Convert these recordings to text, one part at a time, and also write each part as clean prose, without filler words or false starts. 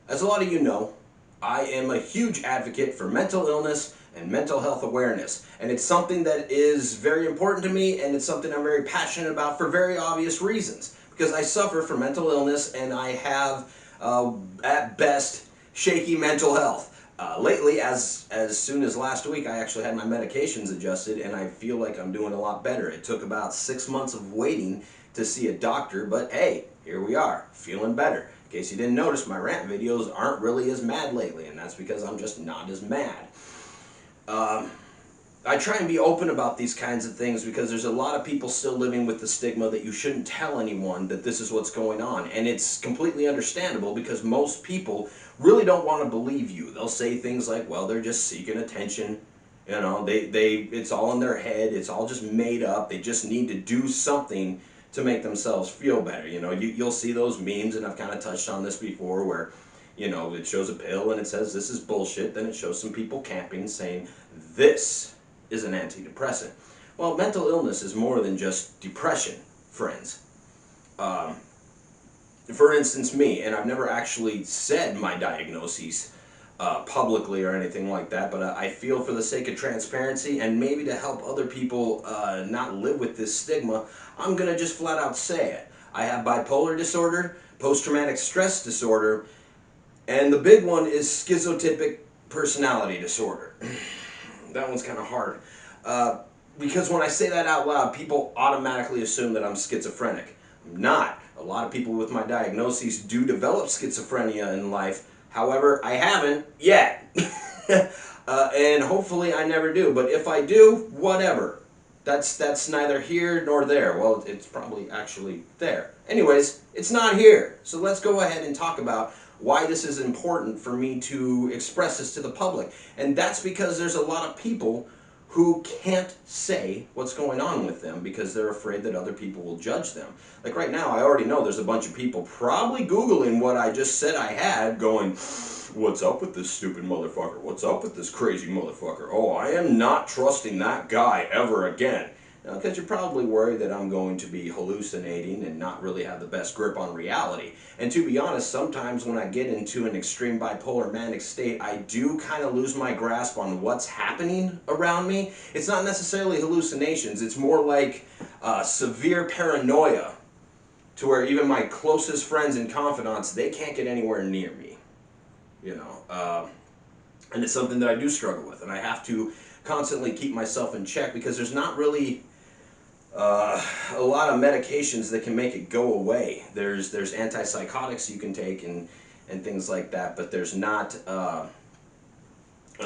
As a lot of you know, I am a huge advocate for mental illness and mental health awareness. And it's something that is very important to me, and it's something I'm very passionate about for very obvious reasons. Because I suffer from mental illness and I have, at best, shaky mental health. Lately, as soon as last week, I actually had my medications adjusted, and I feel like I'm doing a lot better. It took about 6 months of waiting to see a doctor, but hey, here we are, feeling better. In case you didn't notice, my rant videos aren't really as mad lately, and that's because I'm just not as mad. Um, I try and be open about these kinds of things because there's a lot of people still living with the stigma that you shouldn't tell anyone that this is what's going on. And it's completely understandable because most people really don't want to believe you. They'll say things like, well, they're just seeking attention. You know, it's all in their head. It's all just made up. They just need to do something to make themselves feel better. You know, you'll see those memes, and I've kind of touched on this before, where it shows a pill and it says this is bullshit. Then it shows some people camping saying this is an antidepressant. Well, mental illness is more than just depression, friends. Um, for instance, me, and I've never actually said my diagnoses publicly or anything like that, but I feel for the sake of transparency and maybe to help other people not live with this stigma, I'm going to just flat out say it. I have bipolar disorder, post-traumatic stress disorder, and the big one is schizotypic personality disorder. That one's kind of hard. Uh, because when I say that out loud, people automatically assume that I'm schizophrenic. I'm not. A lot of people with my diagnoses do develop schizophrenia in life. However, I haven't yet. And hopefully I never do. But if I do, whatever. That's neither here nor there. Well, it's probably actually there. Anyways, it's not here. So let's go ahead and talk about why this is important for me to express this to the public. And that's because there's a lot of people who can't say what's going on with them because they're afraid that other people will judge them. Like right now, I already know there's a bunch of people probably Googling what I just said I had, going, what's up with this stupid motherfucker? What's up with this crazy motherfucker? Oh, I am not trusting that guy ever again. Because you're probably worried that I'm going to be hallucinating and not really have the best grip on reality. And to be honest, sometimes when I get into an extreme bipolar manic state, I do kind of lose my grasp on what's happening around me. It's not necessarily hallucinations, it's more like severe paranoia, to where even my closest friends and confidants, they can't get anywhere near me. And it's something that I do struggle with, and I have to constantly keep myself in check because there's not really a lot of medications that can make it go away. There's antipsychotics you can take and things like that, but there's not a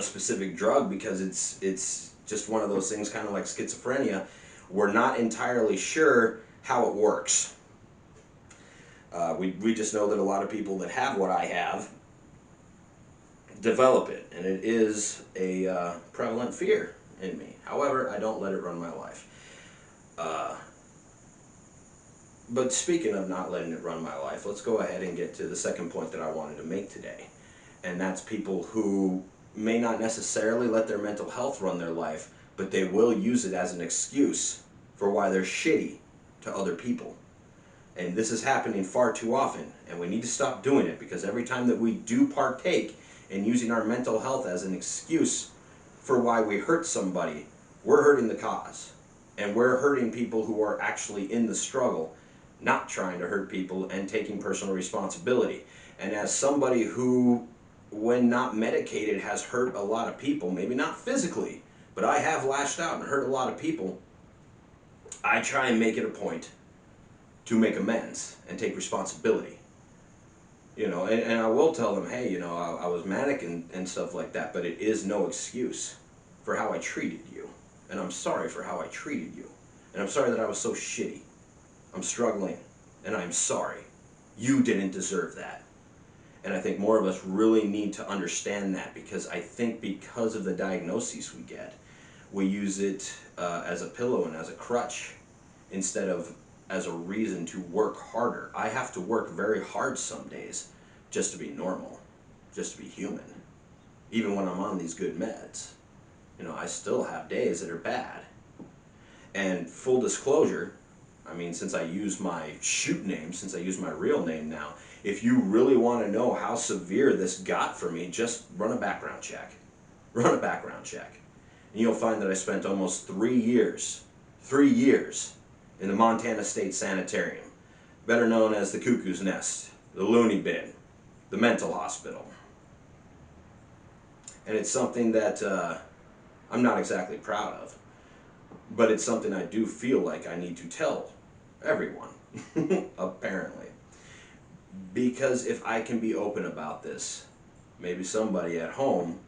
specific drug because it's just one of those things, kind of like schizophrenia. We're not entirely sure how it works. We just know that a lot of people that have what I have develop it, and it is a prevalent fear in me. However, I don't let it run my life. But speaking of not letting it run my life, let's go ahead and get to the second point that I wanted to make today. And that's people who may not necessarily let their mental health run their life, but they will use it as an excuse for why they're shitty to other people. And this is happening far too often, and we need to stop doing it because every time that we do partake in using our mental health as an excuse for why we hurt somebody, we're hurting the cause. And we're hurting people who are actually in the struggle, not trying to hurt people and taking personal responsibility. And as somebody who, when not medicated, has hurt a lot of people, maybe not physically, but I have lashed out and hurt a lot of people, I try and make it a point to make amends and take responsibility. And I will tell them, hey, I was manic and stuff like that, but it is no excuse for how I treated you. And I'm sorry for how I treated you. And I'm sorry that I was so shitty. I'm struggling, and I'm sorry. You didn't deserve that. And I think more of us really need to understand that, because I think because of the diagnoses we get, we use it as a pillow and as a crutch instead of as a reason to work harder. I have to work very hard some days just to be normal, just to be human. Even when I'm on these good meds, I still have days that are bad. And full disclosure, I mean, since I use my shoot name, since I use my real name now, If you really want to know how severe this got for me, just run a background check. Run a background check. And you'll find that I spent almost 3 years in the Montana State Sanitarium, better known as the Cuckoo's Nest, the Loony Bin, the mental hospital. And it's something that I'm not exactly proud of, but it's something I do feel like I need to tell everyone, apparently. Because if I can be open about this, maybe somebody at home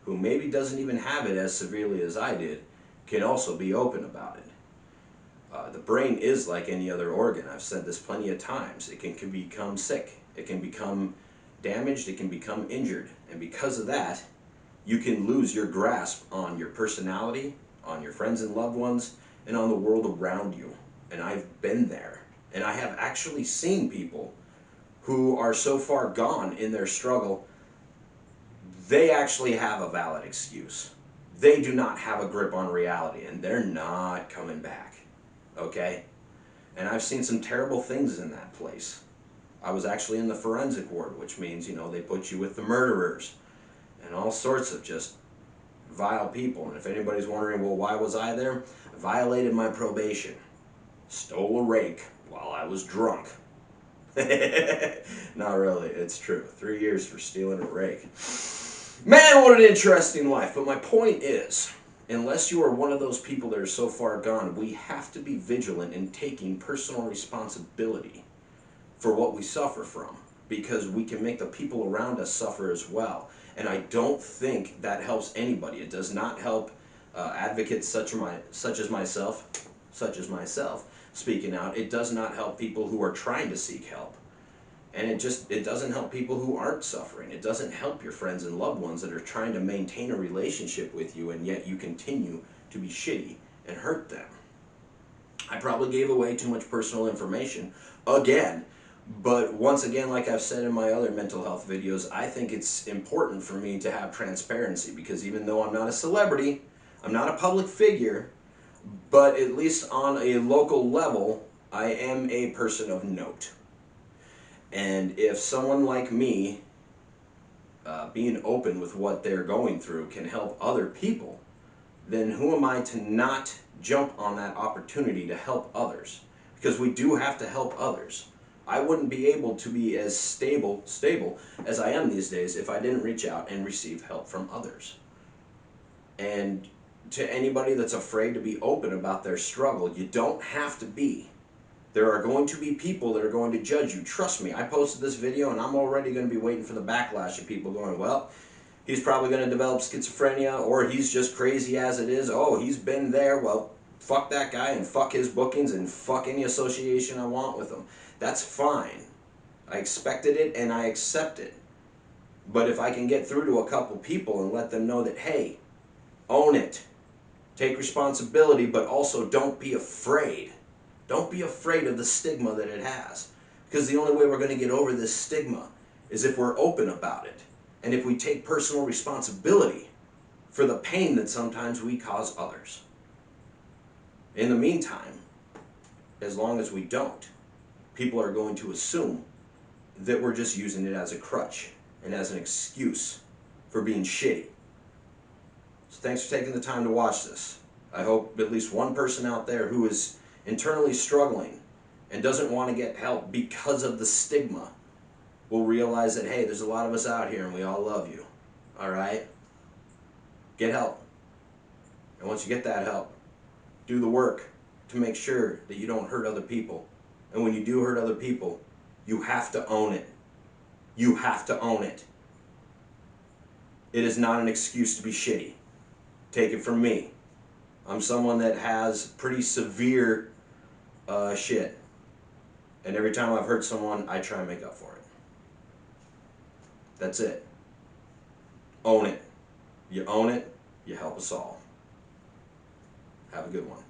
who maybe doesn't even have it as severely as I did can also be open about it. The brain is like any other organ. I've said this plenty of times. It can become sick. It can become damaged. It can become injured. And because of that, you can lose your grasp on your personality, on your friends and loved ones, and on the world around you. And I've been there. And I have actually seen people who are so far gone in their struggle, they actually have a valid excuse. They do not have a grip on reality, and they're not coming back. Okay? And I've seen some terrible things in that place. I was actually in the forensic ward, which means, they put you with the murderers and all sorts of just vile people. And if anybody's wondering, well, why was I there? I violated my probation. Stole a rake while I was drunk. Not really, it's true. 3 years for stealing a rake. Man, what an interesting life. But my point is, unless you are one of those people that are so far gone, we have to be vigilant in taking personal responsibility for what we suffer from, because we can make the people around us suffer as well. And I don't think that helps anybody. It does not help advocates such as myself, speaking out. It does not help people who are trying to seek help. And it doesn't help people who aren't suffering. It doesn't help your friends and loved ones that are trying to maintain a relationship with you, and yet you continue to be shitty and hurt them. I probably gave away too much personal information again, but once again, like I've said in my other mental health videos, I think it's important for me to have transparency, because even though I'm not a celebrity, I'm not a public figure, but at least on a local level, I am a person of note. And if someone like me, being open with what they're going through, can help other people, then who am I to not jump on that opportunity to help others? Because we do have to help others. I wouldn't be able to be as stable as I am these days if I didn't reach out and receive help from others. And to anybody that's afraid to be open about their struggle, you don't have to be. There are going to be people that are going to judge you. Trust me, I posted this video and I'm already going to be waiting for the backlash of people going, well, he's probably going to develop schizophrenia, or he's just crazy as it is. Oh, he's been there. Well, fuck that guy and fuck his bookings and fuck any association I want with him. That's fine. I expected it and I accept it. But if I can get through to a couple people and let them know that, hey, own it. Take responsibility, but also don't be afraid. Don't be afraid of the stigma that it has. Because the only way we're going to get over this stigma is if we're open about it. And if we take personal responsibility for the pain that sometimes we cause others. In the meantime, as long as we don't, people are going to assume that we're just using it as a crutch and as an excuse for being shitty. So thanks for taking the time to watch this. I hope at least one person out there who is internally struggling and doesn't want to get help because of the stigma will realize that, hey, there's a lot of us out here and we all love you. All right? Get help. And once you get that help, do the work to make sure that you don't hurt other people. And when you do hurt other people, you have to own it. You have to own it. It is not an excuse to be shitty. Take it from me. I'm someone that has pretty severe shit. And every time I've hurt someone, I try and make up for it. That's it. Own it. You own it, you help us all. Have a good one.